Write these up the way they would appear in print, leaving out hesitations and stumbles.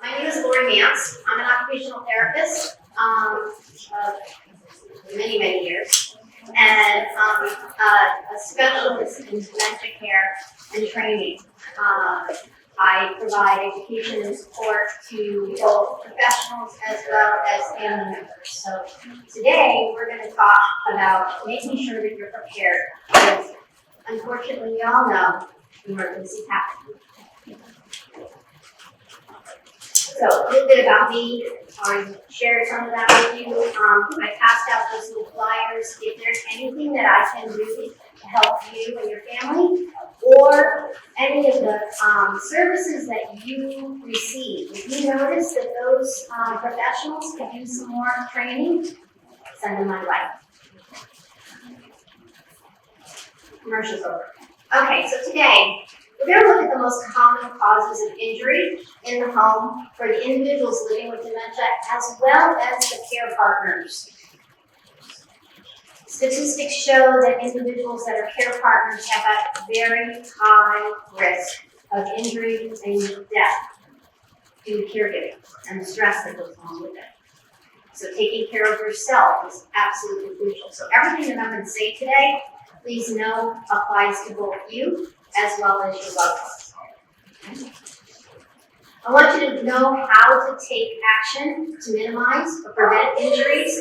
My name is Laurie Mantz. I'm an occupational therapist of many, many years, and a specialist in dementia care and training. I provide education and support to both professionals as well as family members. So today we're going to talk about making sure that you're prepared, because unfortunately we all know emergencies happen. So a little bit about me. I already shared some of that with you. I passed out those little flyers. If there's anything that I can do to help you and your family, or any of the services that you receive, if you notice that those professionals could use some more training, send them my way. Commercial's over. Okay, so today, we're going to look at the most common causes of injury in the home for the individuals living with dementia, as well as the care partners. Statistics show that individuals that are care partners have a very high risk of injury and death due to caregiving and the stress that goes along with it. So taking care of yourself is absolutely crucial. So everything that I'm going to say today, please know applies to both you as well as your loved ones. I want you to know how to take action to minimize or prevent injuries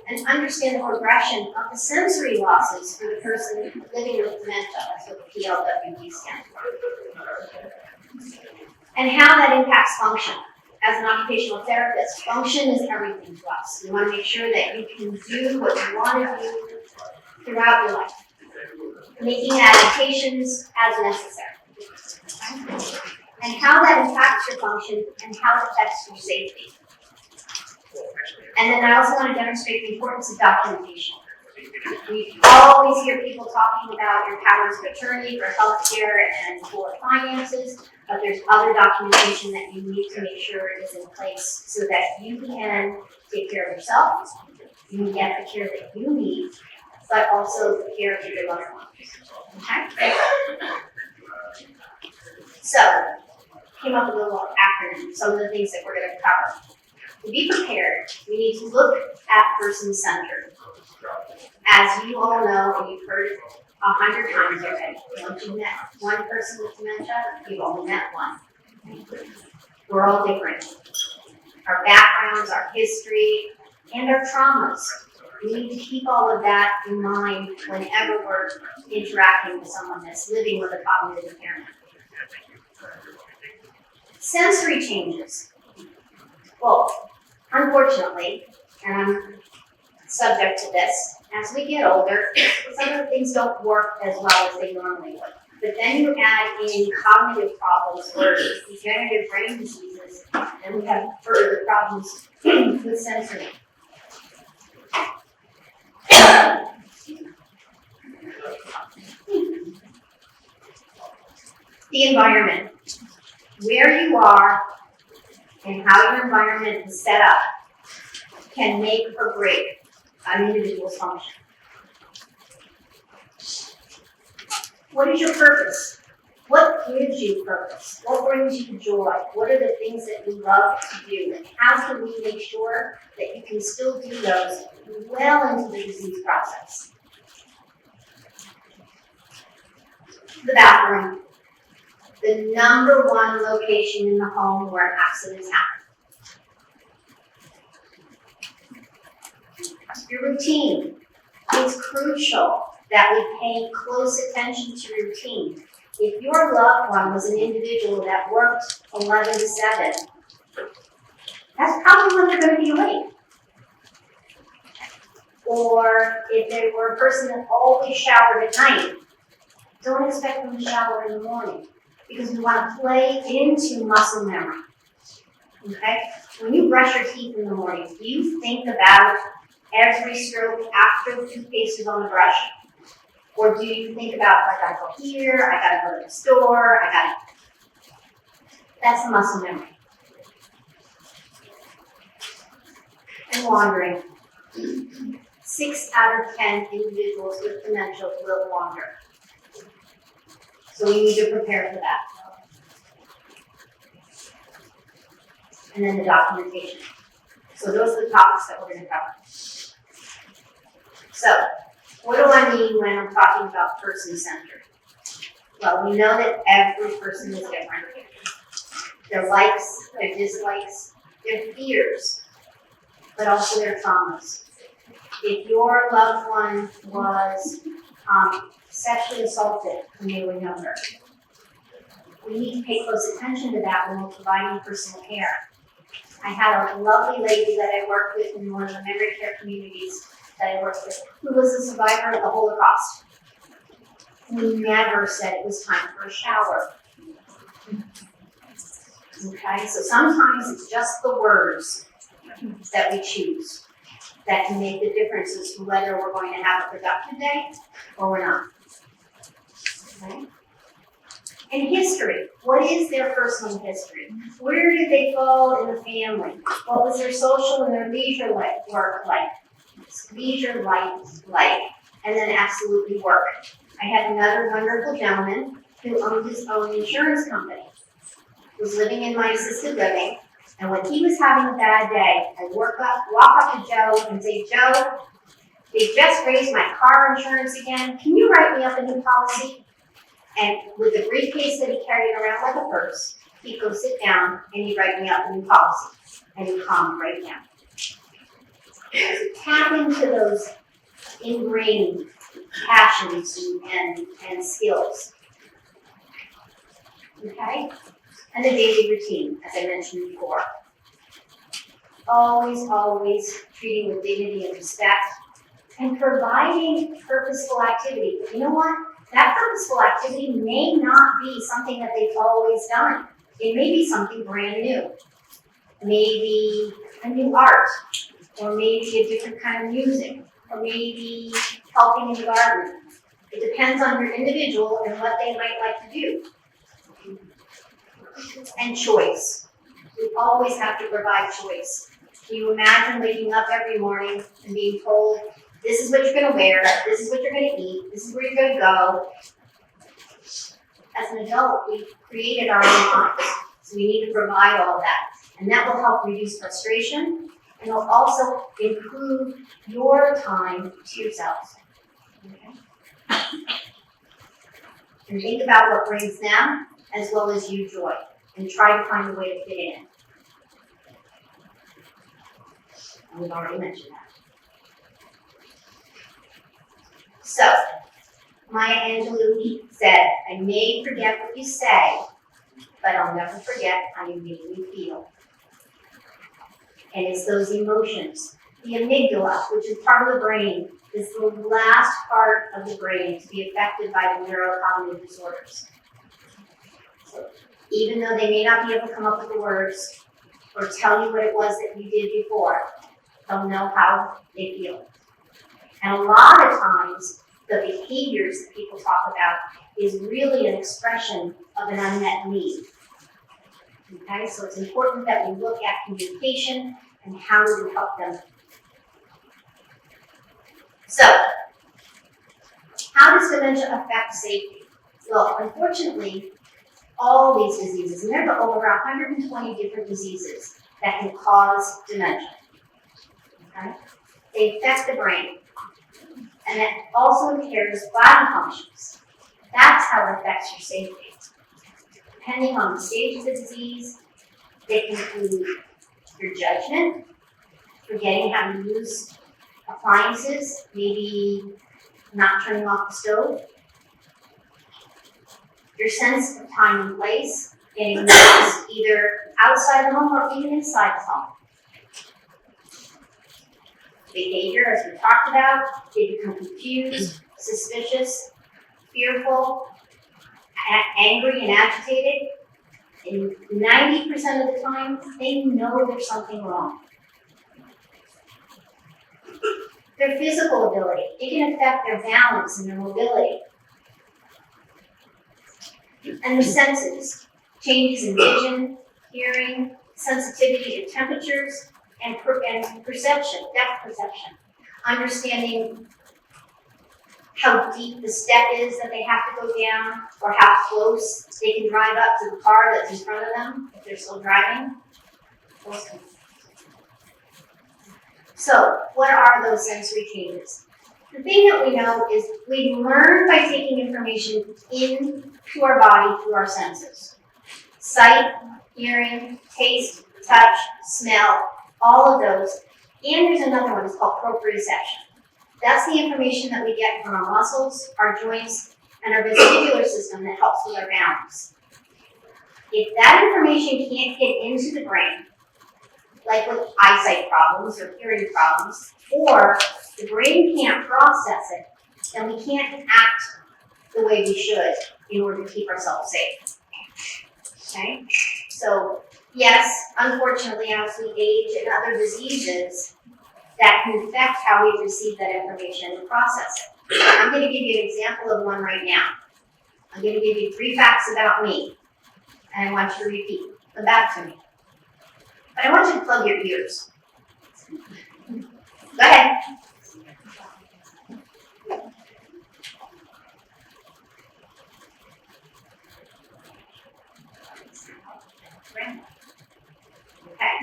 and understand the progression of the sensory losses for the person living with dementia. That's what the PLWD stands for. And how that impacts function. As an occupational therapist, function is everything to us. We want to make sure that you can do what you want to do throughout your life, making adaptations as necessary. And how that impacts your function and how it affects your safety. And then I also want to demonstrate the importance of documentation. We always hear people talking about your powers of attorney for healthcare and for finances, but there's other documentation that you need to make sure is in place so that you can take care of yourself, you can get the care that you need, but also the care of your loved ones. Okay? So, came up with a little acronym, some of the things that we're going to cover. To be prepared, we need to look at person-centered. As you all know, and you've heard it 100 times already, once you've met one person with dementia, you've only met one. We're all different. Our backgrounds, our history, and our traumas. We need to keep all of that in mind whenever we're interacting with someone that's living with a cognitive impairment. Sensory changes. Well, unfortunately, and I'm subject to this, as we get older, some of the things don't work as well as they normally would. But then you add in cognitive problems or degenerative brain diseases, and we have further problems with sensory. The environment. Where you are and how your environment is set up can make or break an individual's function. What is your purpose? What gives you purpose? What brings you joy? What are the things that you love to do? And how can we make sure that you can still do those well into the disease process? The bathroom. The number one location in the home where accidents happen. Your routine. It's crucial that we pay close attention to your routine. If your loved one was an individual that worked 11 to 7, that's probably when they're going to be late. Or if they were a person that always showered at night, don't expect them to shower in the morning, because we want to play into muscle memory. Okay? When you brush your teeth in the morning, do you think about every stroke after the toothpaste is on the brush? Or do you think about, I gotta go here, I gotta go to the store, that's the muscle memory. And wandering. 6 out of 10 individuals with dementia will wander. So we need to prepare for that. and then the documentation. So those are the topics that we're going to cover. So, what do I mean when I'm talking about person-centered? Well, we know that every person is different. Their likes, their dislikes, their fears, but also their traumas. If your loved one was sexually assaulted when they were younger, we need to pay close attention to that when we're providing personal care. I had a lovely lady that I worked with in one of the memory care communities that I worked with, who was a survivor of the Holocaust. We never said it was time for a shower. Okay, so sometimes it's just the words that we choose that can make the difference as to whether we're going to have a productive day or we're not. Okay? And history. What is their personal history? Where did they fall in the family? What was their social and their leisure work like? Leisure life like, and then absolutely work. I had another wonderful gentleman who owned his own insurance company. He was living in my assisted living, and when he was having a bad day, I walk up to Joe and say, Joe, they just raised my car insurance again. Can you write me up a new policy? And with the briefcase that he carried around like a purse, he'd go sit down and he'd write me up a new policy. And he'd calm right down. So tap into those ingrained passions and skills. Okay? And the daily routine, as I mentioned before. Always treating with dignity and respect and providing purposeful activity. But you know what? That purposeful activity may not be something that they've always done. It may be something brand new. Maybe a new art, or maybe a different kind of music, or maybe helping in the garden. It depends on your individual and what they might like to do. And choice. We always have to provide choice. Can you imagine waking up every morning and being told, this is what you're going to wear, this is what you're going to eat, this is where you're going to go? As an adult, we've created our own lives, so we need to provide all of that. And that will help reduce frustration, and it'll also improve your time to yourselves. Okay? And think about what brings them as well as you joy, and try to find a way to fit in. And we've already mentioned that. So, Maya Angelou said, I may forget what you say, but I'll never forget how you made me feel. And it's those emotions. The amygdala, which is part of the brain, is the last part of the brain to be affected by the neurocognitive disorders. So even though they may not be able to come up with the words or tell you what it was that you did before, they'll know how they feel. And a lot of times, the behaviors that people talk about is really an expression of an unmet need. Okay, so it's important that we look at communication and how we help them. So, how does dementia affect safety? Well, unfortunately, all these diseases, and there are over 120 different diseases that can cause dementia. Okay? They affect the brain. And it also impairs body functions. That's how it affects your safety. Depending on the stage of the disease, they can include your judgment, forgetting how to use appliances, maybe not turning off the stove, your sense of time and place, getting lost either outside the home or even inside the home. Behavior, as we talked about, they become confused, suspicious, fearful, angry, and agitated. And 90% of the time, they know there's something wrong. Their physical ability, it can affect their balance and their mobility. And the senses, changes in vision, hearing, sensitivity to temperatures, and perception, depth perception. Understanding how deep the step is that they have to go down, or how close they can drive up to the car that's in front of them if they're still driving. So, what are those sensory changes? The thing that we know is we learn by taking information into our body through our senses. Sight, hearing, taste, touch, smell, all of those. And there's another one, it's called proprioception. That's the information that we get from our muscles, our joints, and our vestibular system that helps with our balance. If that information can't get into the brain, like with eyesight problems or hearing problems, or the brain can't process it, then we can't act the way we should in order to keep ourselves safe. Okay? So, yes, unfortunately, as we age and other diseases, that can affect how we receive that information and process it. I'm going to give you an example of one right now. I'm going to give you 3 facts about me, and I want you to repeat them back to me. But I want you to plug your ears. Go ahead. Okay.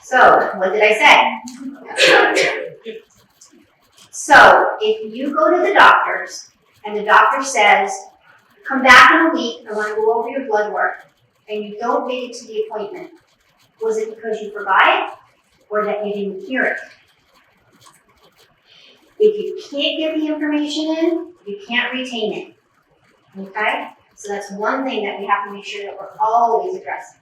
So, what did I say? So, if you go to the doctors and the doctor says, come back in a week, I want to go over your blood work, and you don't make it to the appointment, was it because you forgot it or that you didn't hear it? If you can't get the information in, you can't retain it. Okay? So that's one thing that we have to make sure that we're always addressing.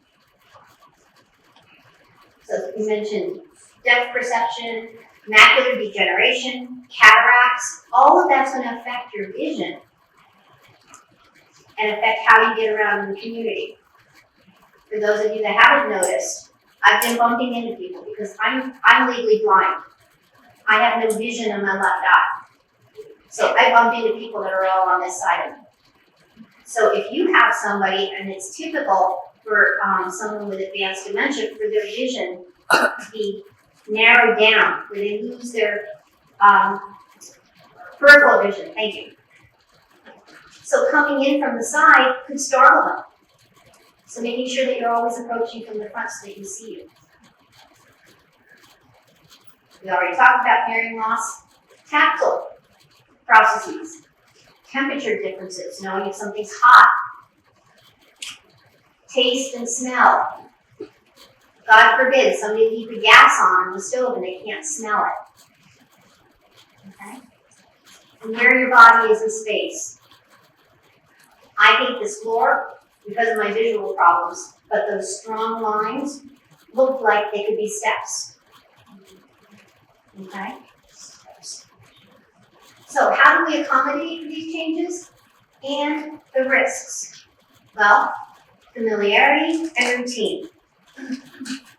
So you mentioned depth perception, macular degeneration, cataracts, all of that's going to affect your vision and affect how you get around in the community. For those of you that haven't noticed, I've been bumping into people because I'm legally blind. I have no vision in my left eye. So I bump into people that are all on this side of me. So if you have somebody, and it's typical for someone with advanced dementia for their vision to be narrowed down, where they lose their peripheral vision. Thank you. So coming in from the side could startle them. So making sure that you're always approaching from the front so they can see you. We already talked about hearing loss. Tactile processes. Temperature differences, knowing if something's hot. Taste and smell. God forbid somebody leave the gas on the stove and they can't smell it. Okay? And where your body is in space. I hate this floor because of my visual problems, but those strong lines look like they could be steps. Okay? So how do we accommodate these changes and the risks? Well, familiarity and routine.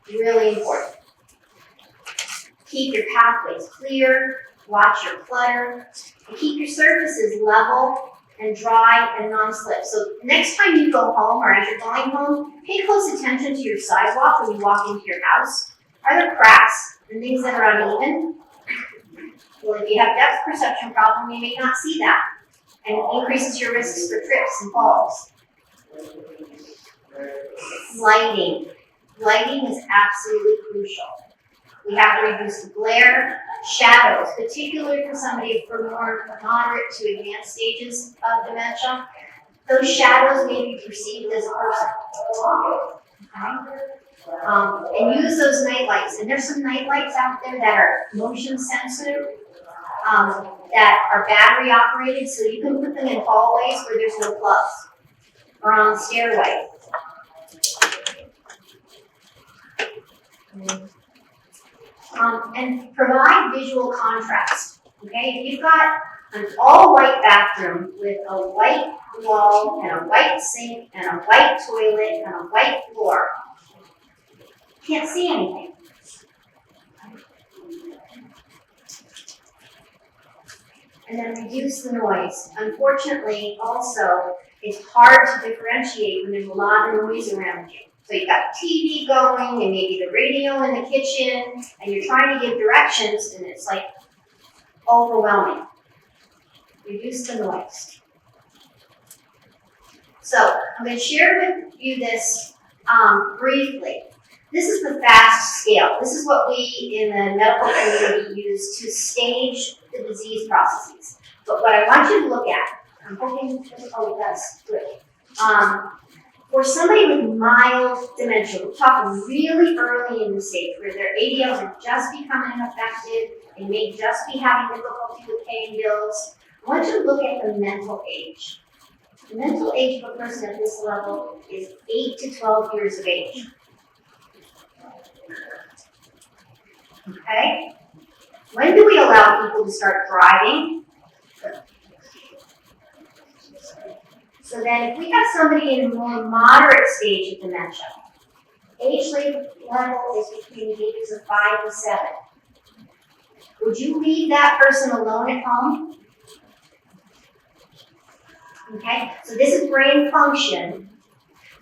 Really important. Keep your pathways clear, watch your clutter, and keep your surfaces level and dry and non-slip. So next time you go home or as you're going home, pay close attention to your sidewalk when you walk into your house. Are there cracks and things that are uneven? Well, if you have depth perception problem, you may not see that, and it increases your risks for trips and falls. Lighting. Lighting is absolutely crucial. We have to reduce the glare, shadows, particularly for somebody for more moderate to advanced stages of dementia. Those shadows may be perceived as a person. Okay? And use those night lights. And there's some night lights out there that are motion sensitive, that are battery operated, so you can put them in hallways where there's no plugs, or on the stairway. And provide visual contrast. Okay, if you've got an all-white bathroom with a white wall and a white sink and a white toilet and a white floor, you can't see anything. And then reduce the noise. Unfortunately, also, it's hard to differentiate when there's a lot of noise around you. So you've got TV going and maybe the radio in the kitchen, and you're trying to give directions, and it's like overwhelming. Reduce the noise. So I'm going to share with you this briefly. This is the FAST scale. This is what we in the medical community use to stage the disease processes. But what I want you to look at, I'm hoping, oh, that's good. For somebody with mild dementia, we're talking really early in the stage where their ADLs are just becoming affected, they may just be having difficulty with paying bills. I want you to look at the mental age. The mental age of a person at this level is 8 to 12 years of age. Okay? When do we allow people to start driving? So then if we have somebody in a more moderate stage of dementia, age level is between the ages of 5 to 7. Would you leave that person alone at home? Okay, so this is brain function.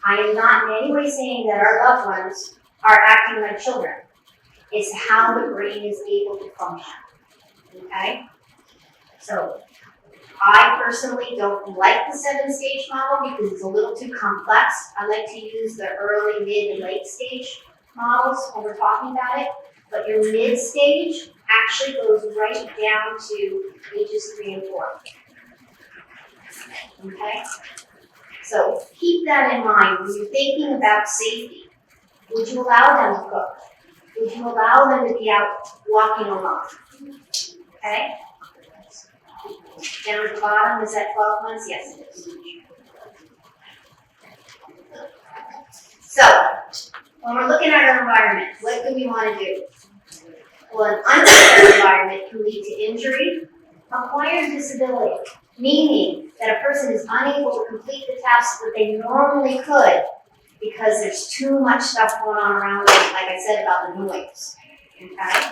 I am not in any way saying that our loved ones are acting like children. It's how the brain is able to function. Okay? So I personally don't like the 7-stage model because it's a little too complex. I like to use the early, mid, and late stage models when we're talking about it. But your mid stage actually goes right down to ages 3 and 4. Okay? So keep that in mind when you're thinking about safety. Would you allow them to cook? Would you allow them to be out walking alone? Okay? Down at the bottom, is that 12 months? Yes, it is. So, when we're looking at our environment, what do we want to do? Well, an unsafe environment can lead to injury, acquired disability, meaning that a person is unable to complete the tasks that they normally could because there's too much stuff going on around them, like I said about the noise. Okay?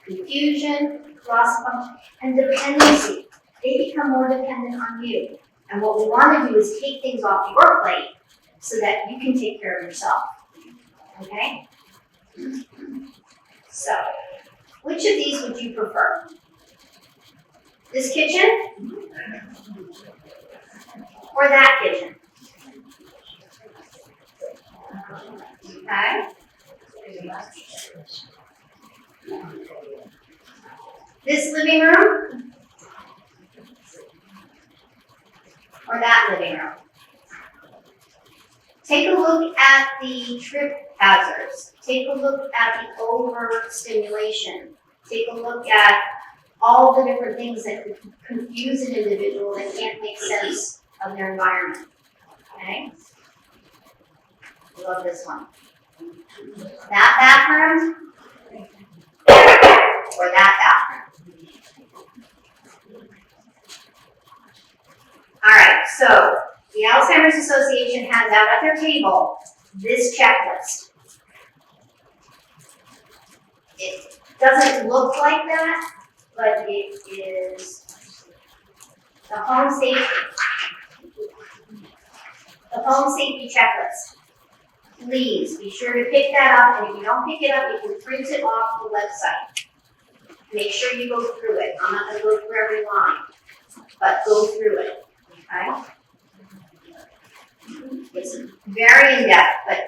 Confusion, loss of function, and dependency. They become more dependent on you. And what we want to do is take things off your plate so that you can take care of yourself. Okay? So, which of these would you prefer? This kitchen? Or that kitchen? Okay? This living room? Or that living room? Take a look at the trip hazards. Take a look at the overstimulation. Take a look at all the different things that could confuse an individual that can't make sense of their environment. Okay? Love this one. That bathroom or that bathroom? All right, so the Alzheimer's Association has out at their table this checklist. It doesn't look like that, but it is the home safety checklist. Please be sure to pick that up, and if you don't pick it up, you can print it off the website. Make sure you go through it. I'm not going to go through every line, but go through it. Okay? It's very in-depth, but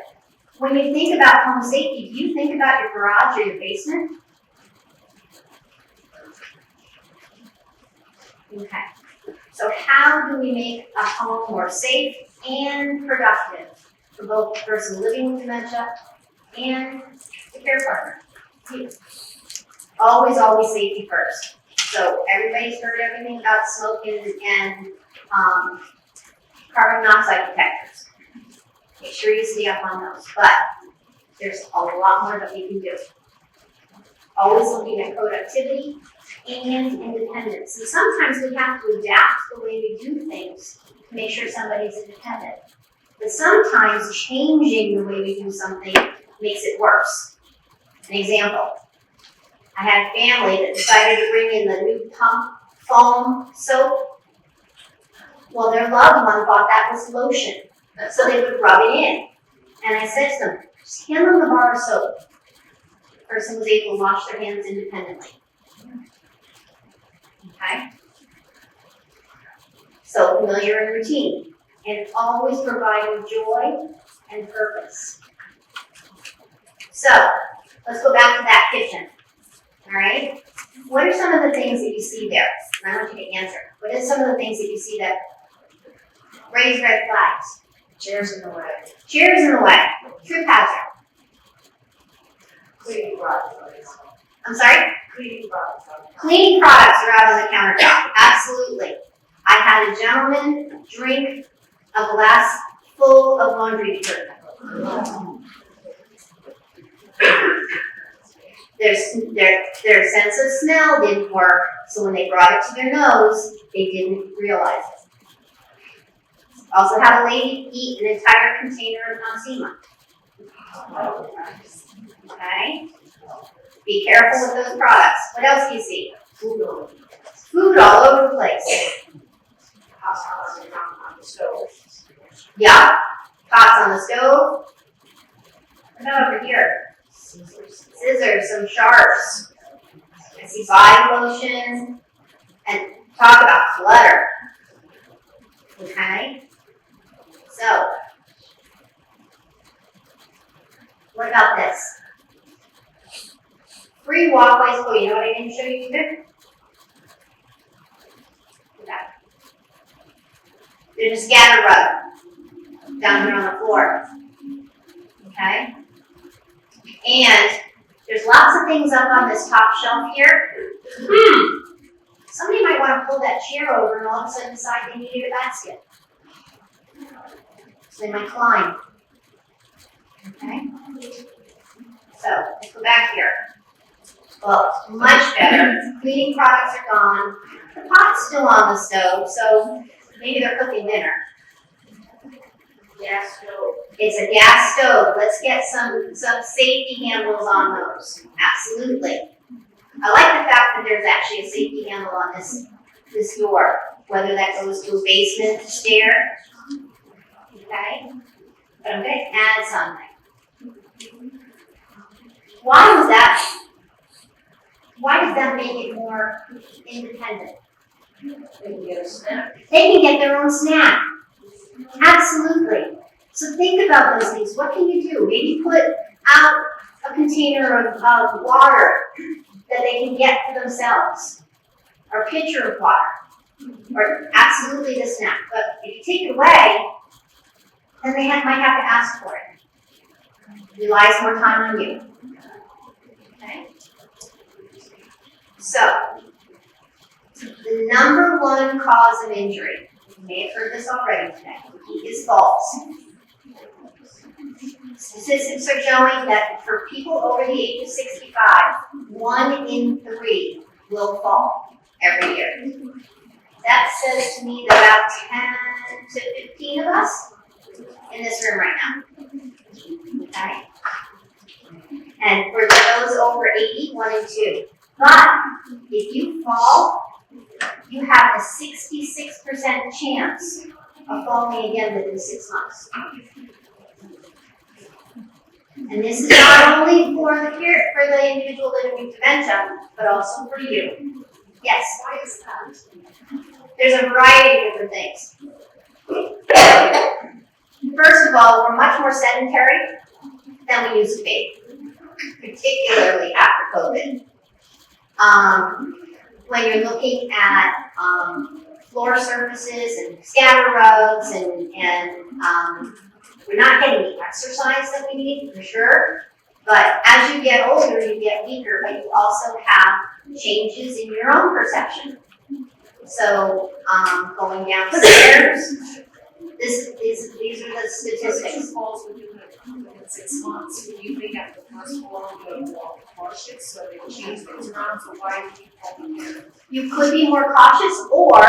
when you think about home safety, do you think about your garage or your basement? Okay. So how do we make a home more safe and productive for both the person living with dementia and the care partner? Always, always safety first. So everybody's heard everything about smoking and carbon monoxide detectors. Make sure you stay up on those. But there's a lot more that we can do. Always looking at productivity and independence. And sometimes we have to adapt the way we do things to make sure somebody's independent. But sometimes changing the way we do something makes it worse. An example, I had a family that decided to bring in the new pump foam soap. Well, their loved one thought that was lotion, so they would rub it in. And I said to them, just hand them the bar of soap. The person was able to wash their hands independently. Okay? So familiar and routine, and always providing joy and purpose. So, let's go back to that kitchen, all right? What are some of the things that you see there? And I want you to answer. What are some of the things that you see that raise red flags? Chairs in the way. Chairs in the way. Trip hazard. Cleaning products. I'm sorry? Cleaning products. Cleaning products are out on the countertop. Absolutely. I had a gentleman drink a glass full of laundry detergent. Their sense of smell didn't work, so when they brought it to their nose, they didn't realize it. Also had a lady eat an entire container of Enzema. Okay? Be careful with those products. What else do you see? Food all over the place. On the stove. Yeah. Pots on the stove. What about over here? Scissors, some sharps. I see body lotion. And talk about clutter. Okay? So, what about this? Free walkways. Oh, you know what I didn't show you either? Okay. There's a scatter rug down here on the floor. Okay? And there's lots of things up on this top shelf here. Somebody might want to pull that chair over and all of a sudden decide they needed a basket. So they might climb. Okay? So, let's go back here. Well, much better. Cleaning products are gone. The pot's still on the stove, so maybe they're cooking dinner. Gas stove. It's a gas stove. Let's get some safety handles on those. Absolutely. I like the fact that there's actually a safety handle on this door, whether that goes to a basement stair. Okay? But I'm going to add something. Why does that make it more independent? They can get a snack. They can get their own snack. Absolutely. So think about those things. What can you do? Maybe put out a container of water that they can get for themselves, or a pitcher of water, or absolutely the snack. But if you take it away, then they might have to ask for it. It relies more time on you. Okay? So, the number one cause of injury, you may have heard this already today, is falls. Statistics are showing that for people over the age of 65, 1 in 3 will fall every year. That says to me that about 10 to 15 of us in this room right now. Okay? And for those over 80, 1 in 2. But if you fall, you have a 66% chance of falling again within 6 months. And this is not only for the individual living with dementia, but also for you. Yes? Why is that? There's a variety of different things. First of all, we're much more sedentary than we used to be, particularly after COVID. When you're looking at floor surfaces and scatter rugs and we're not getting the exercise that we need, for sure. But as you get older, you get weaker, but you also have changes in your own perception. So, going downstairs, these are the statistics. Falls within 6 months. Do you think at the first fall you would walk cautious so they change things around? So why do you fall there? You could be more cautious, or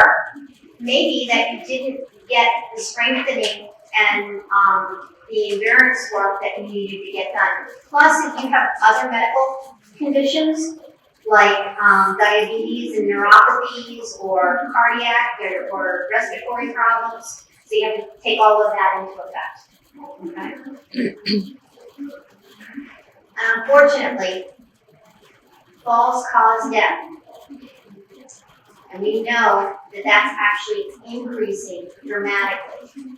maybe that you didn't get the strengthening and the endurance work that you needed to get done. Plus, if you have other medical conditions like diabetes and neuropathies or cardiac or respiratory problems, so you have to take all of that into effect. Okay? And unfortunately, falls cause death. And we know that that's actually increasing dramatically.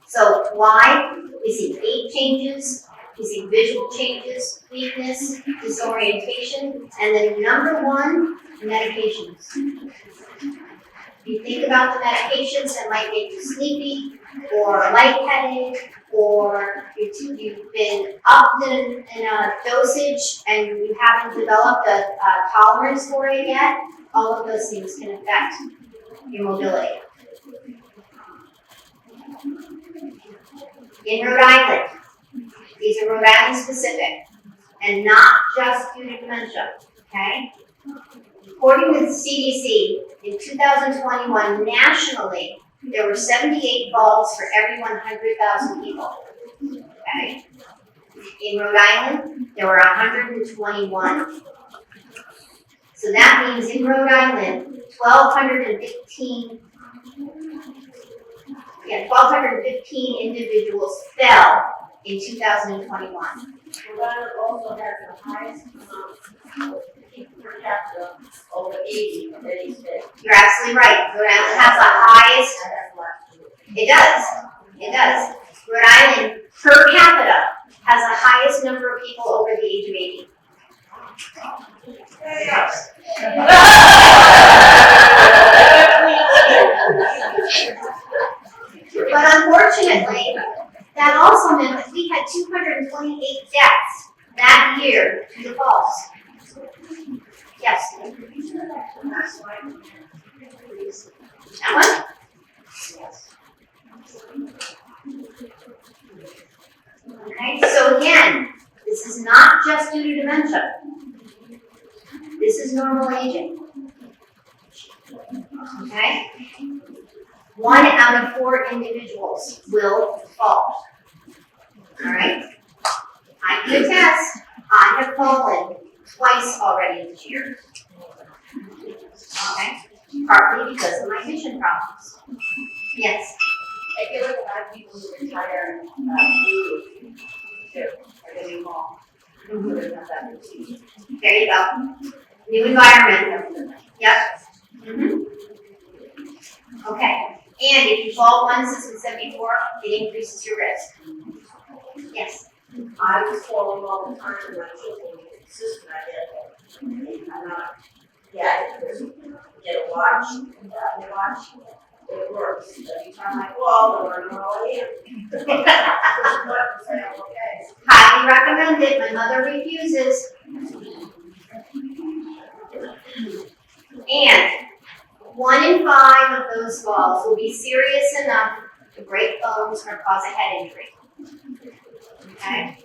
So why? We see gait changes, You see visual changes, weakness, disorientation, and then number one, medications. If you think about the medications that might make you sleepy, or lightheaded, or you've been upped in a dosage and you haven't developed a tolerance for it yet, all of those things can affect your mobility. In Rhode Island, these are Rhode Island specific, and not just due to dementia, okay? According to the CDC, in 2021, nationally, there were 78 falls for every 100,000 people, okay? In Rhode Island, there were 121. So that means in Rhode Island, 1,215 individuals fell in 2021. Rhode Island also has the highest amount of people per capita over 80 of any state. You're absolutely right. Rhode Island has the highest. It does. It does. Rhode Island per capita has the highest number of people over the age of 80. Yes. But unfortunately, that also meant that we had 228 deaths that year due to falls. Yes. That one? Okay, so again, this is not just due to dementia. This is normal aging. Okay? 1 out of 4 individuals will fall. Alright? I can attest, I have fallen twice already this year. Okay? Partly because of my vision problems. Yes? I feel like a lot of people who retire do too, are getting long. There's not that routine. There you go. New environment. Yep. Okay. And if you fall once, as we said before, it increases your risk. Yes. I was falling all the time and my children were consistent. I'm not, yeah, get a watch, it works. Every time I fall, I learn all I am. Okay. Highly recommended. My mother refuses. And 1 in 5 of those falls will be serious enough to break bones or cause a head injury. Okay?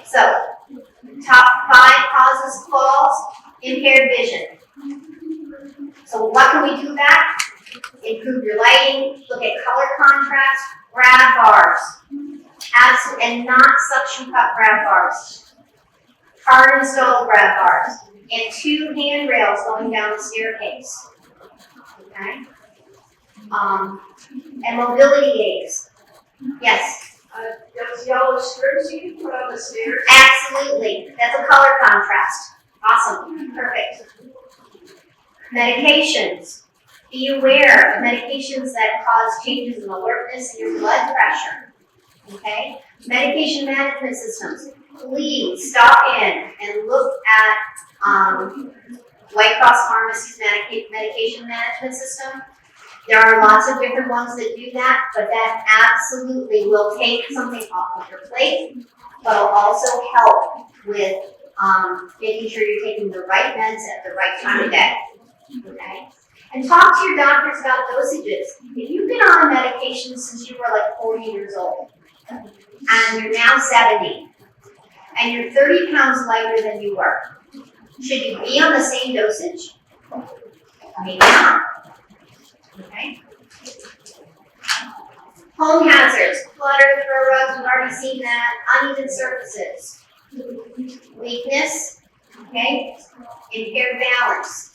So, top 5 causes of falls, impaired vision. So what can we do that? Improve your lighting, look at color contrast, grab bars. And not suction cup grab bars. Hard installed grab bars. And 2 handrails going down the staircase. Okay? And mobility aids. Yes? Those yellow strips you can put on the stairs. Absolutely. That's a color contrast. Awesome. Perfect. Medications. Be aware of medications that cause changes in alertness and your blood pressure. Okay? Medication management systems. Please stop in and look at White Cross Pharmacy's medication management system. There are lots of different ones that do that, but that absolutely will take something off of your plate, but will also help with making sure you're taking the right meds at the right time of day. Okay? And talk to your doctors about dosages. If you've been on a medication since you were like 40 years old, and you're now 70, and you're 30 pounds lighter than you were, should you be on the same dosage? Maybe not. Okay? Home hazards, clutter, throw rugs, we've already seen that. Uneven surfaces. Weakness, okay? Impaired balance.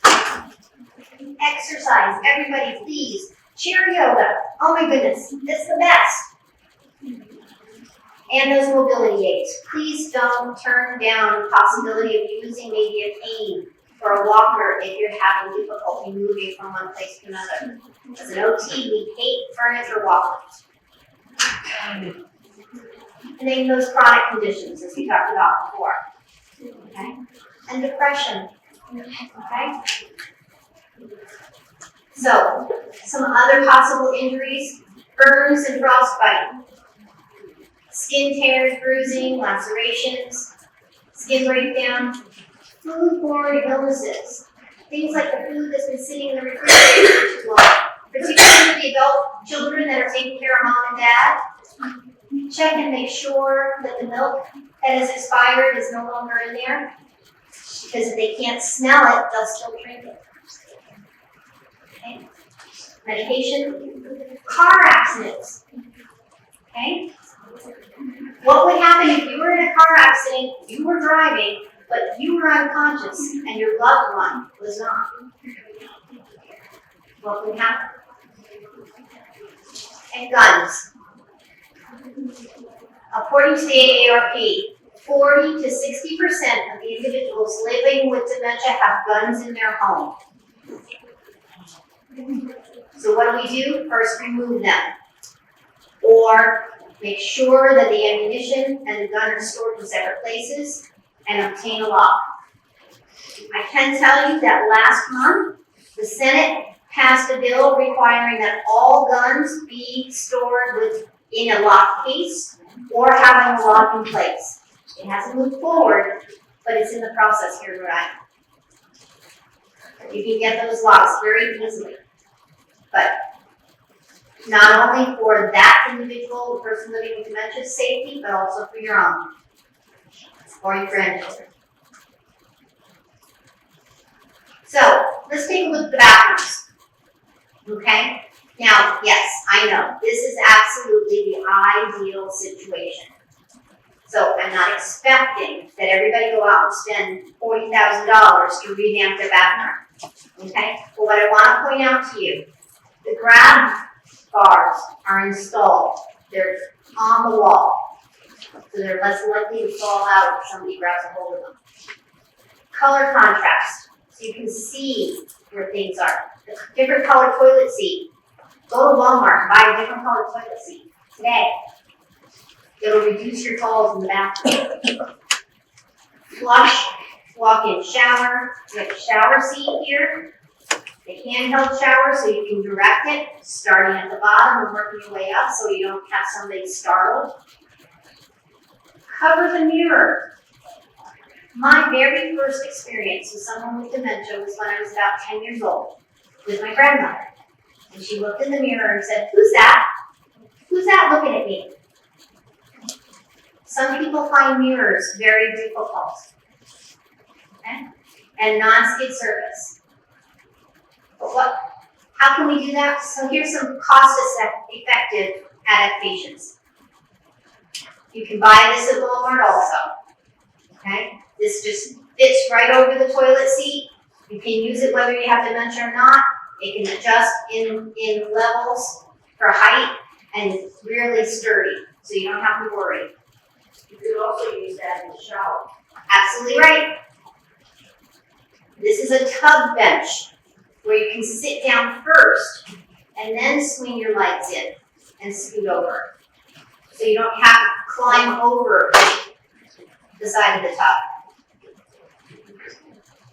Exercise, everybody please. Chair yoga, oh my goodness, it's the best. And those mobility aids. Please don't turn down the possibility of using maybe a cane for a walker if you're having difficulty moving from one place to another. As an OT, we hate furniture walkers. And then those chronic conditions, as we talked about before. Okay? And depression. Okay? So, some other possible injuries, burns and frostbite, skin tears, bruising, lacerations, skin breakdown, foodborne illnesses, things like the food that's been sitting in the refrigerator for too long, particularly the adult children that are taking care of mom and dad. Check and make sure that the milk that is expired is no longer in there, because if they can't smell it, they'll still drink it. Okay? Medication, car accidents. Okay? What would happen if you were in a car accident, you were driving, but you were unconscious and your loved one was not? What would happen? And guns. According to the AARP, 40 to 60% of the individuals living with dementia have guns in their home. So what do? First, remove them. Or make sure that the ammunition and the gun are stored in separate places and obtain a lock. I can tell you that last month, the Senate passed a bill requiring that all guns be stored in a lock case or having a lock in place. It hasn't moved forward, but it's in the process here in Rhode Island. You can get those locks very easily. But not only for that individual, the person living with dementia's safety, but also for your own or your grandchildren. So let's take a look at the bathrooms. Okay? Now, yes, I know, this is absolutely the ideal situation. So I'm not expecting that everybody go out and spend $40,000 to revamp their bathroom. Okay? But what I want to point out to you, the grab bars are installed. They're on the wall. So they're less likely to fall out if somebody grabs a hold of them. Color contrast, so you can see where things are. The different colored toilet seat. Go to Walmart and buy a different colored toilet seat today. It'll reduce your falls in the bathroom. Flush, walk-in shower. We have a shower seat here. The handheld shower, so you can direct it, starting at the bottom and working your way up so you don't have somebody startled. Cover the mirror. My very first experience with someone with dementia was when I was about 10 years old with my grandmother. And she looked in the mirror and said, "Who's that? Who's that looking at me?" Some people find mirrors very difficult. Okay? And non-skid surface. But how can we do that? So here's some cost-effective adaptations. You can buy this at Walmart also. Okay? This just fits right over the toilet seat. You can use it whether you have dementia or not. It can adjust in levels for height and it's really sturdy, so you don't have to worry. You could also use that in the shower. Absolutely right. This is a tub bench where you can sit down first and then swing your legs in and scoot over. So you don't have to climb over the side of the tub.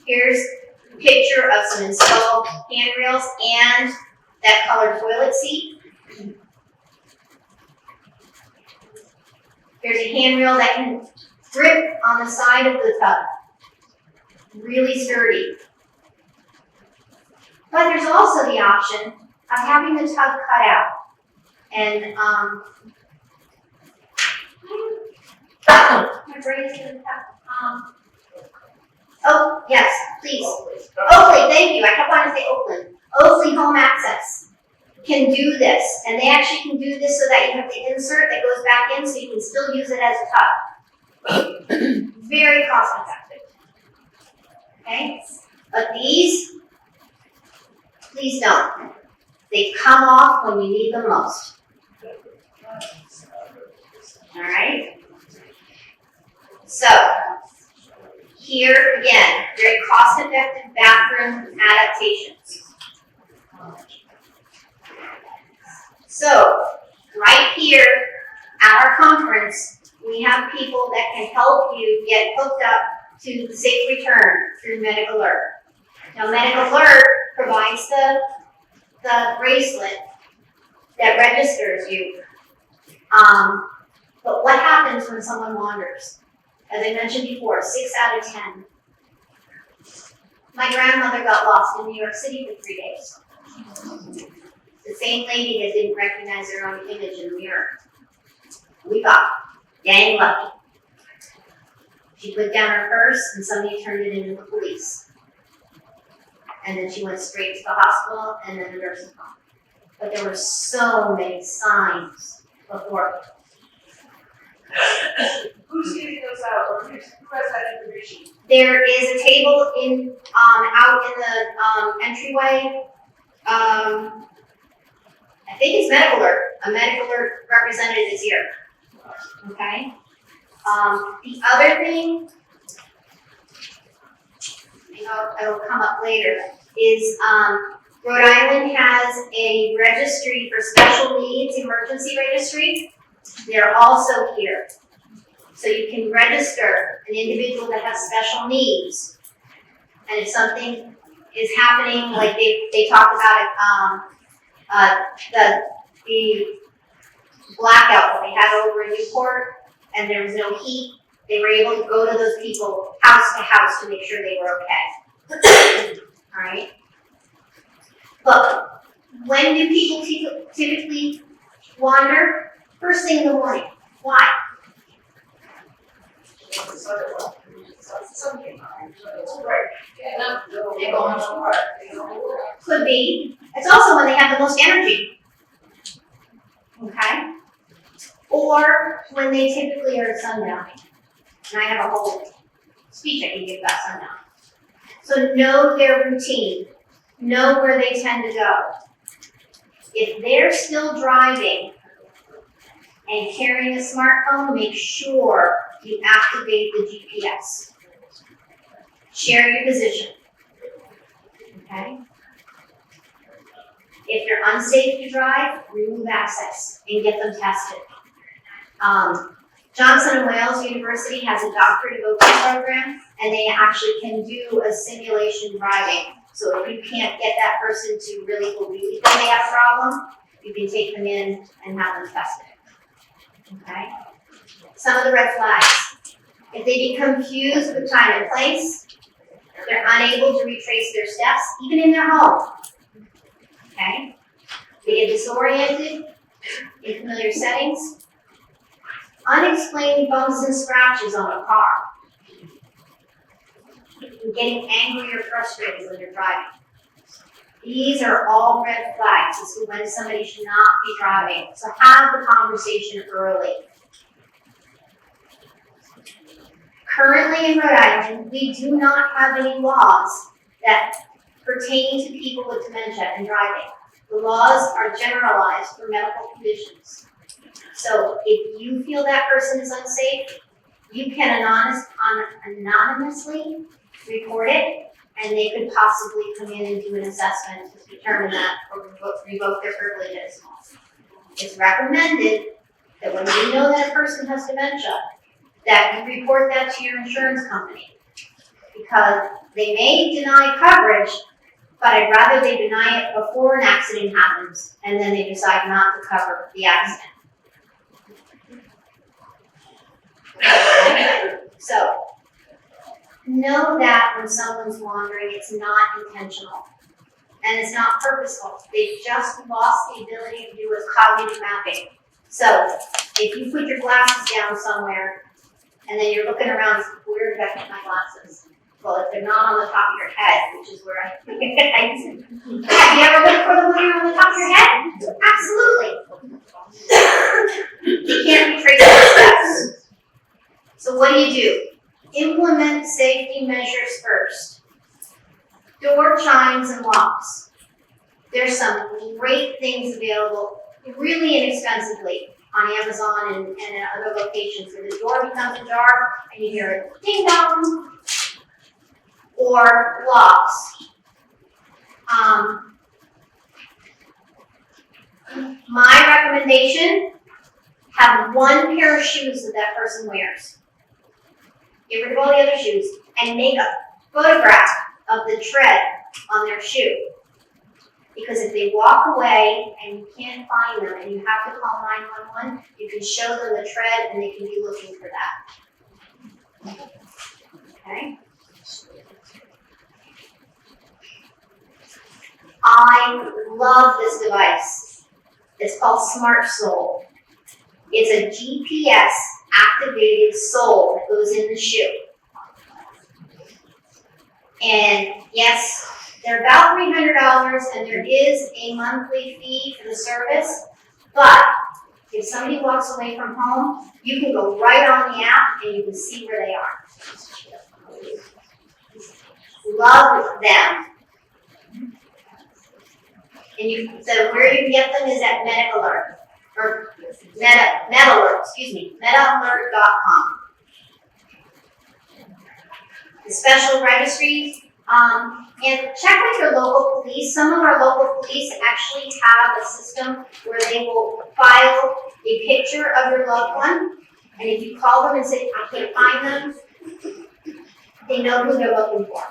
Here's a picture of some installed handrails and that colored toilet seat. Here's a handrail that can grip on the side of the tub. Really sturdy. But there's also the option of having the tub cut out. And my brain is gonna oh, yes, please. Oakley, thank you. I kept wanting to say Oakland. Oakley Home Access can do this. And they actually can do this so that you have the insert that goes back in so you can still use it as a tub. Very cost effective. Okay? But these, please don't. They come off when you need them most. All right? So, here again, very cost-effective bathroom adaptations. So, right here at our conference, we have people that can help you get hooked up to the safe return through Medical Alert. Now, Medical Alert provides the bracelet that registers you. But what happens when someone wanders? As I mentioned before, 6 out of 10. My grandmother got lost in New York City for 3 days. The same lady that didn't recognize her own image in the mirror. We got dang lucky. She put down her purse and somebody turned it into the police. And then she went straight to the hospital and then the nursing home. But there were so many signs before. Who's giving those out, or who has that information? There is a table in, out in the, entryway. I think it's Medical Alert. A Medical Alert representative is here. Okay? The other thing, it'll come up later, is, Rhode Island has a registry for special needs, emergency registry. They're also here. So you can register an individual that has special needs. And if something is happening, like they talked about it, the blackout that they had over in Newport, and there was no heat, they were able to go to those people house to house to make sure they were okay. All right? But when do people typically wander? First thing in the morning. Why? Could be. It's also when they have the most energy. Okay? Or when they typically are sundowning. And I have a whole speech I can give about sundown. So know their routine. Know where they tend to go. If they're still driving and carrying a smartphone, make sure you activate the GPS. Share your position. Okay? If they're unsafe to drive, remove access and get them tested. Johnson & Wales University has a doctorate of OT program, and they actually can do a simulation driving. So if you can't get that person to really believe that they have a problem, you can take them in and have them tested. Okay? Some of the red flags. If they become confused with time and place, they're unable to retrace their steps, even in their home. Okay? They get disoriented in familiar settings. Unexplained bumps and scratches on a car. Getting angry or frustrated when they're driving. These are all red flags as to when somebody should not be driving. So have the conversation early. Currently in Rhode Island, we do not have any laws that pertain to people with dementia and driving. The laws are generalized for medical conditions. So if you feel that person is unsafe, you can anonymously report it, and they could possibly come in and do an assessment to determine that or revoke their privileges. It's recommended that when you know that a person has dementia, that you report that to your insurance company, because they may deny coverage, but I'd rather they deny it before an accident happens and then they decide not to cover the accident. So, know that when someone's wandering, it's not intentional and it's not purposeful. They've just lost the ability to do a cognitive mapping. So, if you put your glasses down somewhere and then you're looking around, where did I put my glasses? Well, if they're not on the top of your head, which is where have you ever looked for them when you're on the top of your head? Absolutely. You can't retrace those steps. So what do? Implement safety measures first. Door chimes and locks. There's some great things available really inexpensively on Amazon and in other locations where the door becomes ajar and you hear it ding dong, or locks. My recommendation have one pair of shoes that that person wears. Get rid of all the other shoes and make a photograph of the tread on their shoe. Because if they walk away and you can't find them and you have to call 911, you can show them the tread and they can be looking for that. Okay? I love this device. It's called Smart Sole. It's a GPS activated sole that goes in the shoe. And yes, they're about $300 and there is a monthly fee for the service, but if somebody walks away from home, you can go right on the app and you can see where they are. Love them. And so where you can get them is at MediCalert, or MetaAlert.com. The special registries, and check with your local police. Some of our local police actually have a system where they will file a picture of your loved one, and if you call them and say, I can't find them, they know who they're looking for.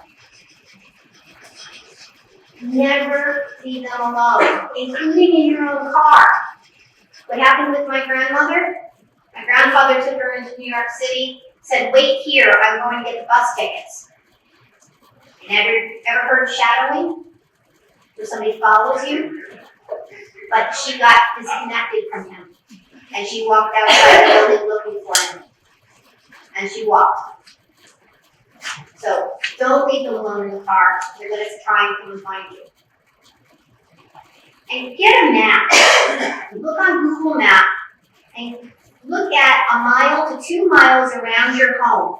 Never leave them alone, including in your own car. What happened with my grandmother? My grandfather took her into New York City, said, wait here, I'm going to get the bus tickets. Ever heard of shadowing? Where somebody follows you? But she got disconnected from him. And she walked outside the building looking for him. And she walked. So don't leave them alone in the car. They're going to try and come and find you. And get a map. Look on Google Maps and look at 1 to 2 miles around your home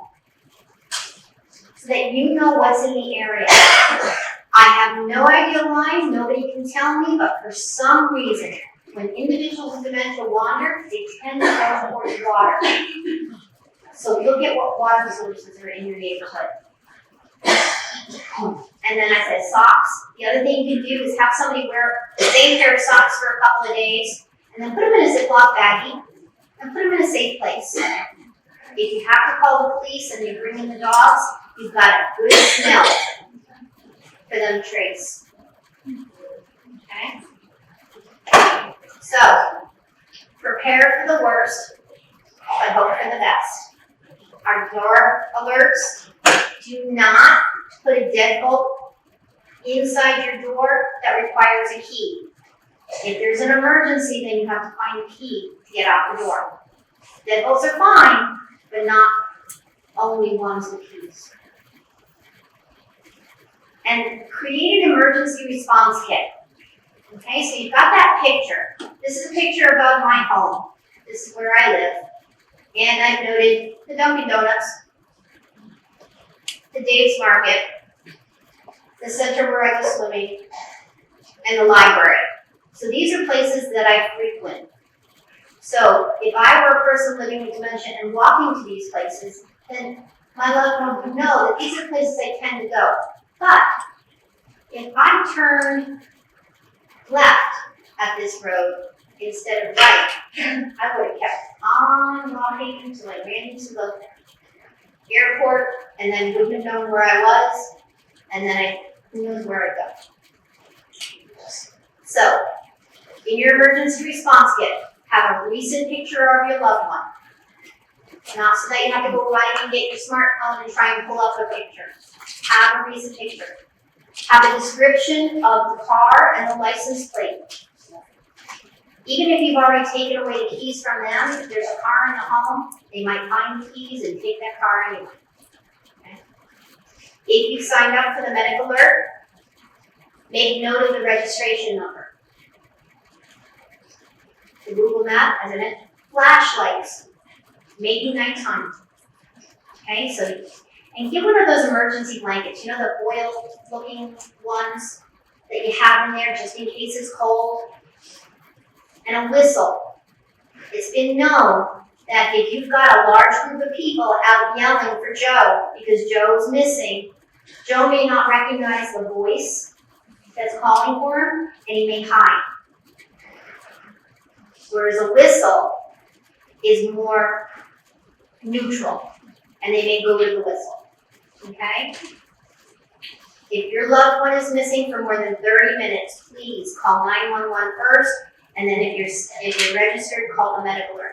so that you know what's in the area. I have no idea why, nobody can tell me, but for some reason, when individuals with dementia wander, they tend to go towards water. So look at what water sources are in your neighborhood. And then I said socks. The other thing you can do is have somebody wear the same pair of socks for a couple of days, and then put them in a Ziploc baggie, and put them in a safe place. If you have to call the police and they bring in the dogs, you've got a good smell for them to trace. Okay? So, prepare for the worst, but hope for the best. Our door alerts, do not put a deadbolt inside your door that requires a key. If there's an emergency, then you have to find a key to get out the door. Deadbolts are fine, but not only ones with keys. And create an emergency response kit. Okay, so you've got that picture. This is a picture above my home. This is where I live. And I've noted the Dunkin' Donuts, the Dave's Market, the center where I go swimming, and the library. So these are places that I frequent. So if I were a person living with dementia and walking to these places, then my loved one would know that these are places I tend to go. But if I turned left at this road instead of right, I would have kept on walking until I ran into the airport and then wouldn't have known where I was, and then who knows where I'd go. So, in your emergency response kit, have a recent picture of your loved one. Not so that you have to go right and get your smartphone and try and pull up a picture. Have a recent picture. Have a description of the car and the license plate. Even if you've already taken away the keys from them, if there's a car in the home, they might find the keys and take that car anyway. Okay? If you signed up for the medical alert, make note of the registration number. The Google Map, as I mentioned, flashlights, maybe nighttime. Okay, so, and get one of those emergency blankets, you know, the oil-looking ones that you have in there just in case it's cold. And a whistle. It's been known that if you've got a large group of people out yelling for Joe because Joe's missing, Joe may not recognize the voice that's calling for him, and he may hide. Whereas a whistle is more neutral, and they may go to the whistle, okay? If your loved one is missing for more than 30 minutes, please call 911 first, and then if you're registered, call the medical alert.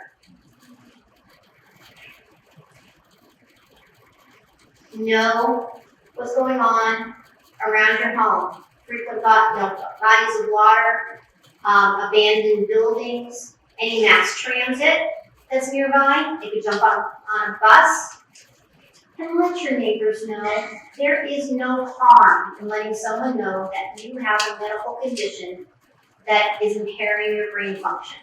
Know what's going on around your home. Frequent bodies of water, abandoned buildings, any mass transit that's nearby. If you jump on a bus, and let your neighbors know there is no harm in letting someone know that you have a medical condition that is impairing your brain function.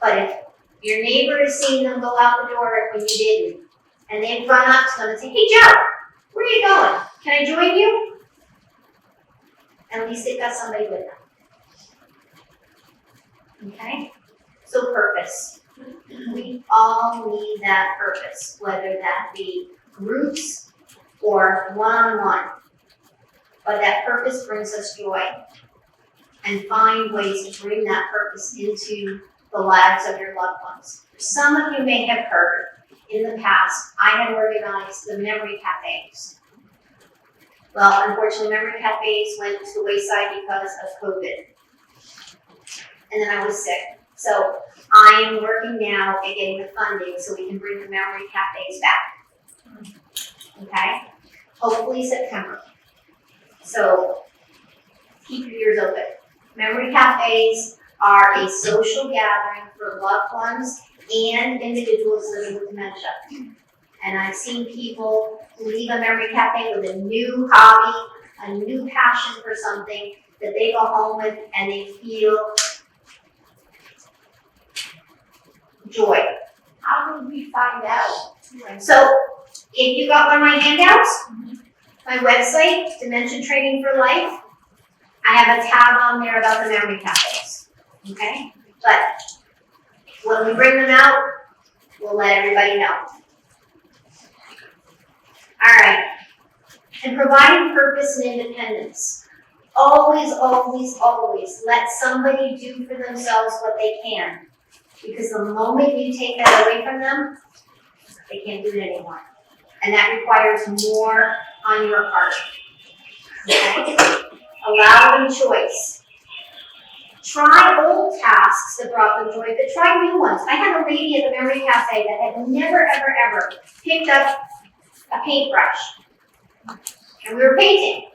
But if your neighbor has seen them go out the door when you didn't, and they've run up to them and say, "Hey Joe, where are you going? Can I join you?" At least they've got somebody with them. Okay? So purpose. We all need that purpose, whether that be groups or one-on-one. But that purpose brings us joy. And find ways to bring that purpose into the lives of your loved ones. Some of you may have heard in the past, I had organized the memory cafes. Well, unfortunately, memory cafes went to the wayside because of COVID. And then I was sick. So I am working now at getting the funding so we can bring the memory cafes back. Okay? Hopefully September. So keep your ears open. Memory cafes are a social gathering for loved ones and individuals living with dementia. And I've seen people leave a memory cafe with a new hobby, a new passion for something that they go home with and they feel joy. How do we find out? So if you got one of my handouts, my website, Dementia Training for Life, I have a tab on there about the memory cafes, okay? But when we bring them out, we'll let everybody know. All right, and providing purpose and independence. Always, always, always let somebody do for themselves what they can. Because the moment you take that away from them, they can't do it anymore. And that requires more on your part. Okay? Allow them choice. Try old tasks that brought them joy, but try new ones. I had a lady at the memory cafe that had never, ever, ever picked up a paintbrush. And we were painting.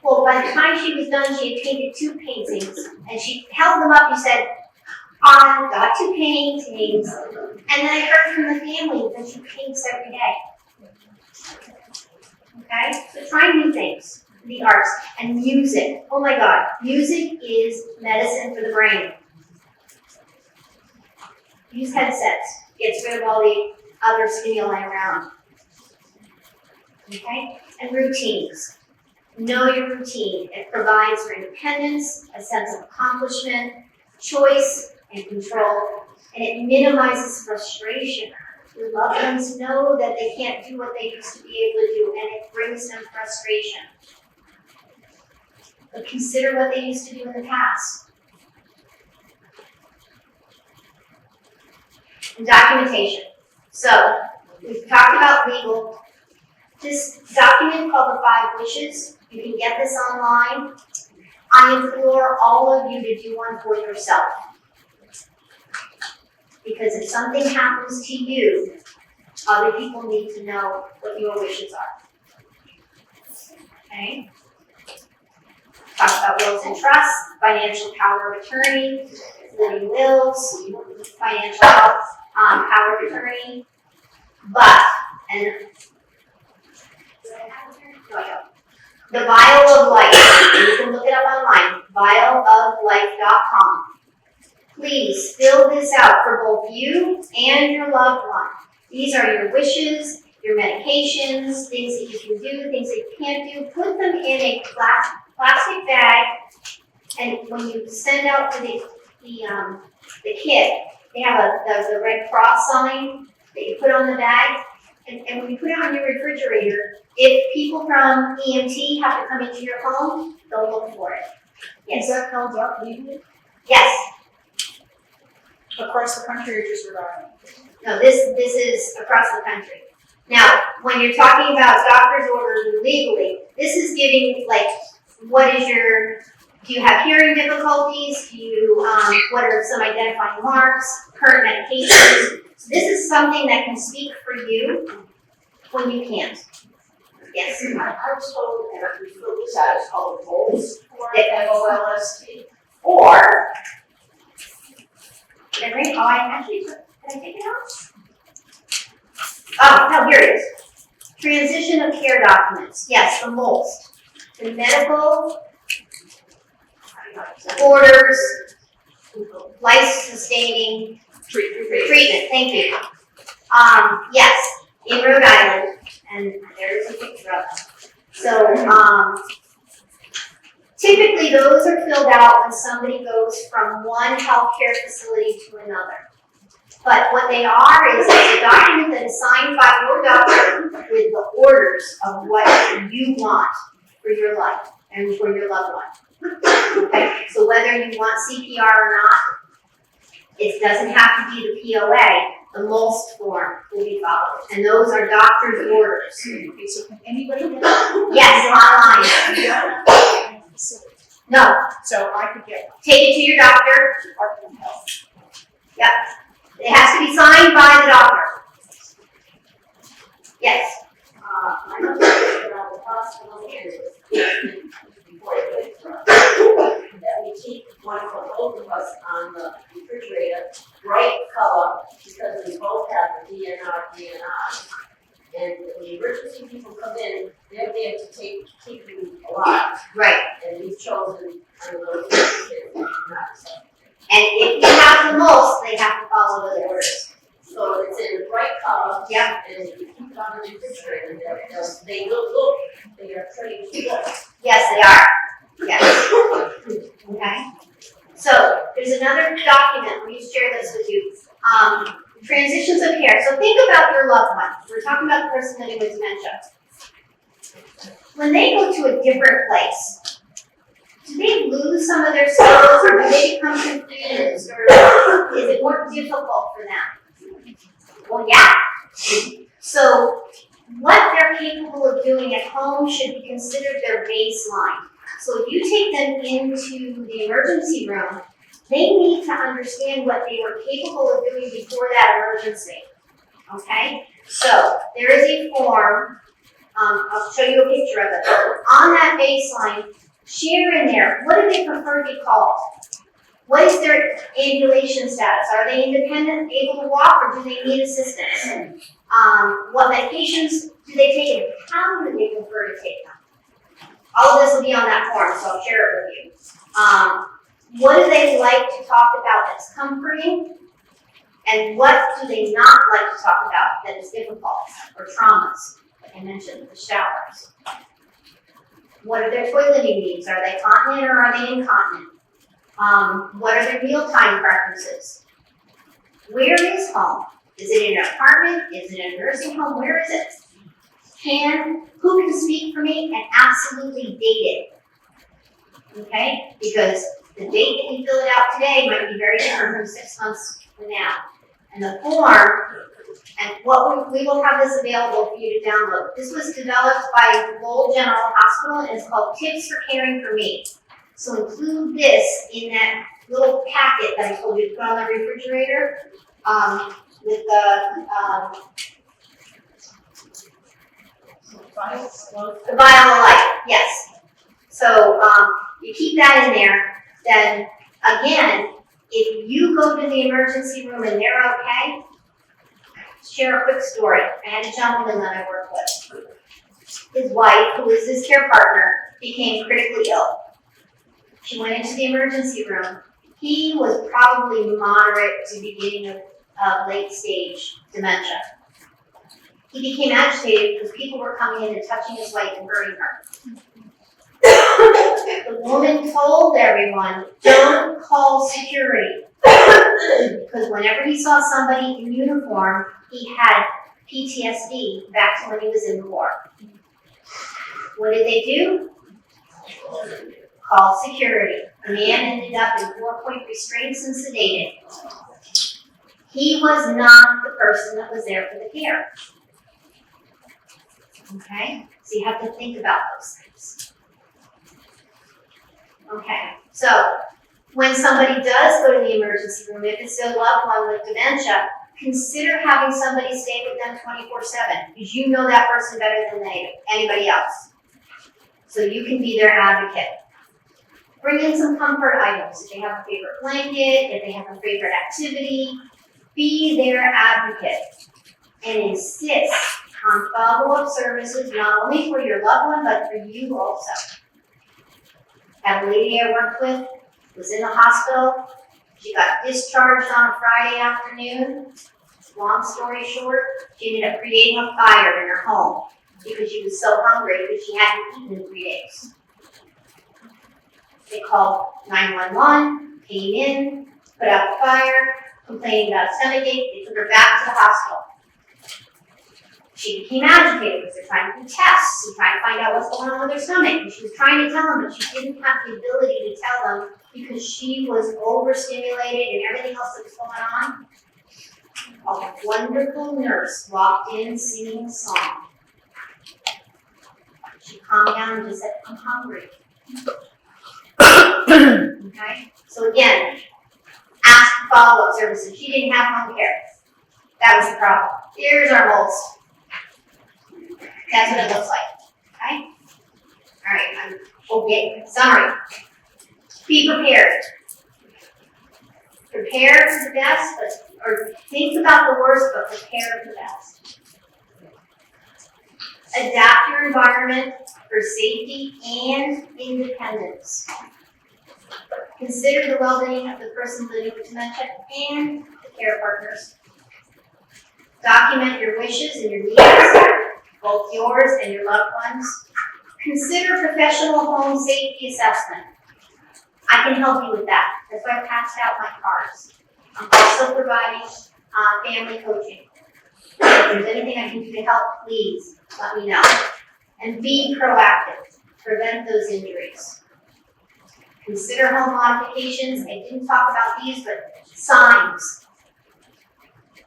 Well, by the time she was done, she had painted 2 paintings. And she held them up and said, "I've got 2 paintings." And then I heard from the family that she paints every day. Okay? So try new things. The arts and music. Oh my God, music is medicine for the brain. Use headsets. Gets rid of all the other stimuli around. Okay? And routines. Know your routine. It provides for independence, a sense of accomplishment, choice, and control, and it minimizes frustration. Your loved ones know that they can't do what they used to be able to do, and it brings them frustration. But consider what they used to do in the past. And documentation. So, we've talked about legal. This document called the 5 Wishes, you can get this online. I implore all of you to do one for yourself. Because if something happens to you, other people need to know what your wishes are. Okay? Talk about wills and trusts, financial power of attorney, living wills, financial health, power of attorney. But, and no, I don't. The Vial of Life, you can look it up online, vialoflife.com. Please fill this out for both you and your loved one. These are your wishes, your medications, things that you can do, things that you can't do. Put them in a plastic bag, and when you send out for the kit, they have the Red Cross sign that you put on the bag, and when you put it on your refrigerator, if people from EMT have to come into your home, they'll look for it. Yes. Is that held up legally? Yes. Across the country or just Rhode Island? No, this is across the country. Now, when you're talking about doctor's orders legally, this is giving, like, what is your, do you have hearing difficulties? Do you, what are some identifying marks, current medications? So this is something that can speak for you when you can't. Yes. I was told, and I filled this out, it's called a MOLST form, Yeah. MOLST. Or, did I bring, oh, I actually took, did I take it out? Oh, no, here it is. Transition of care documents, yes, the MOLST. The medical orders, life-sustaining treatment, thank you. Yes, in Rhode Island, and there's a picture of them. So, typically those are filled out when somebody goes from one healthcare facility to another. But what they are is it's a document that is signed by your doctor with the orders of what you want for your life and for your loved one. Okay, so whether you want CPR or not, it doesn't have to be the POA. The MOLST form will be followed, and those are doctor's orders. Okay, so can anybody get it? Yes, online. No, So I could get take it to your doctor. Department of Health. Yep. It has to be signed by the doctor. Yes. I know about the hospital here, before it goes, that we keep one for both of us on the refrigerator, bright color, because we both have the DNR. And when the emergency people come in, they're there to keep you alive, Right. and we've chosen, I don't know, And if you have the most, they have to follow those orders. so it's in bright color. Yep. And you keep it on the refrigerator, they look, they are trained to look. Yes, they are. Yes. Okay. So there's another document. Let me share this with you. Transitions of care. So think about your loved one. We're talking about the person living with dementia. When they go to a different place, do they lose some of their skills, or do they become confused, or is it more difficult for them? Well, yeah. So what they're capable of doing at home should be considered their baseline. So if you take them into the emergency room, they need to understand what they were capable of doing before that emergency. Okay? So there is a form, I'll show you a picture of it. On that baseline, share in there, what do they prefer to be called? What is their ambulation status? Are they independent, able to walk, or do they need assistance? What medications do they take, and how do they prefer to take them? All of this will be on that form, so I'll share it with you. What do they like to talk about that's comforting? And what do they not like to talk about that is difficult, or traumas, like I mentioned, the showers? What are their toileting needs? Are they continent or are they incontinent? What are their mealtime preferences? Where is home? Is it in an apartment? Is it in a nursing home? Where is it? Who can speak for me and absolutely date it? Okay? Because the date that you fill it out today might be very different from 6 months from now. And the form, and what we will have this available for you to download. This was developed by Lowell General Hospital, and it's called Tips for Caring for Me. So include this in that little packet that I told you to put on the refrigerator, with the vial of life, yes. So you keep that in there. Then again, if you go to the emergency room and they're okay, share a quick story. I had a gentleman that I work with. His wife, who is his care partner, became critically ill. She went into the emergency room. He was probably moderate to beginning of late stage dementia. He became agitated because people were coming in and touching his wife and hurting her. The woman told everyone, don't call security. Because whenever he saw somebody in uniform, he had PTSD back to when he was in the war. What did they do? Call security. The man ended up in 4-point restraints and sedated. He was not the person that was there for the care. Okay, so you have to think about those things. Okay, so when somebody does go to the emergency room, if it's their loved one with dementia, consider having somebody stay with them 24/7, because you know that person better than anybody else. So you can be their advocate. Bring in some comfort items. If they have a favorite blanket, if they have a favorite activity, be their advocate and insist on follow-up services, not only for your loved one, but for you also. Had a lady I worked with, was in the hospital. She got discharged on a Friday afternoon. Long story short, she ended up creating a fire in her home because she was so hungry because she hadn't eaten in 3 days. They called 911, came in, put out the fire, complained about a stomachache. They took her back to the hospital. She became agitated because they're trying to do tests and trying to find out what's going on with her stomach. And she was trying to tell them, but she didn't have the ability to tell them because she was overstimulated and everything else that was going on. A wonderful nurse walked in singing a song. She calmed down and just said, "I'm hungry." Okay? So again, ask for follow-up services. She didn't have home care. That was the problem. Here's our molds. That's what it looks like. Okay? Alright, okay, summary. Be prepared. Prepare for the best, or think about the worst, but prepare for the best. Adapt your environment for safety and independence. Consider the well-being of the person living with dementia and the care partners. Document your wishes and your needs, both yours and your loved ones. Consider professional home safety assessment. I can help you with that. That's why I passed out my cards. I'm also providing family coaching. If there's anything I can do to help, please let me know. And be proactive. Prevent those injuries. Consider home modifications. I didn't talk about these, but signs.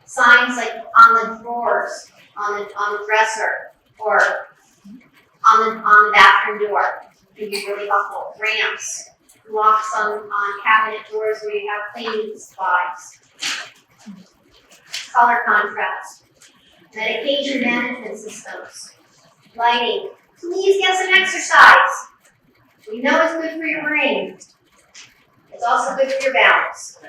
Signs like on the drawers, on the dresser, or on the bathroom door. Can be really helpful. Ramps. Locks on cabinet doors where you have cleaning supplies. Color contrast. Medication management systems. Lighting. Please get some exercise. We know it's good for your brain. It's also good for your balance.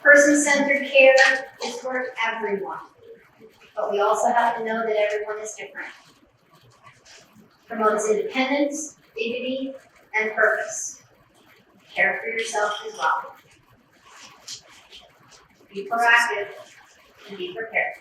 Person-centered care is for everyone. But we also have to know that everyone is different. Promotes independence, dignity, and purpose. Care for yourself as well. Be proactive and be prepared.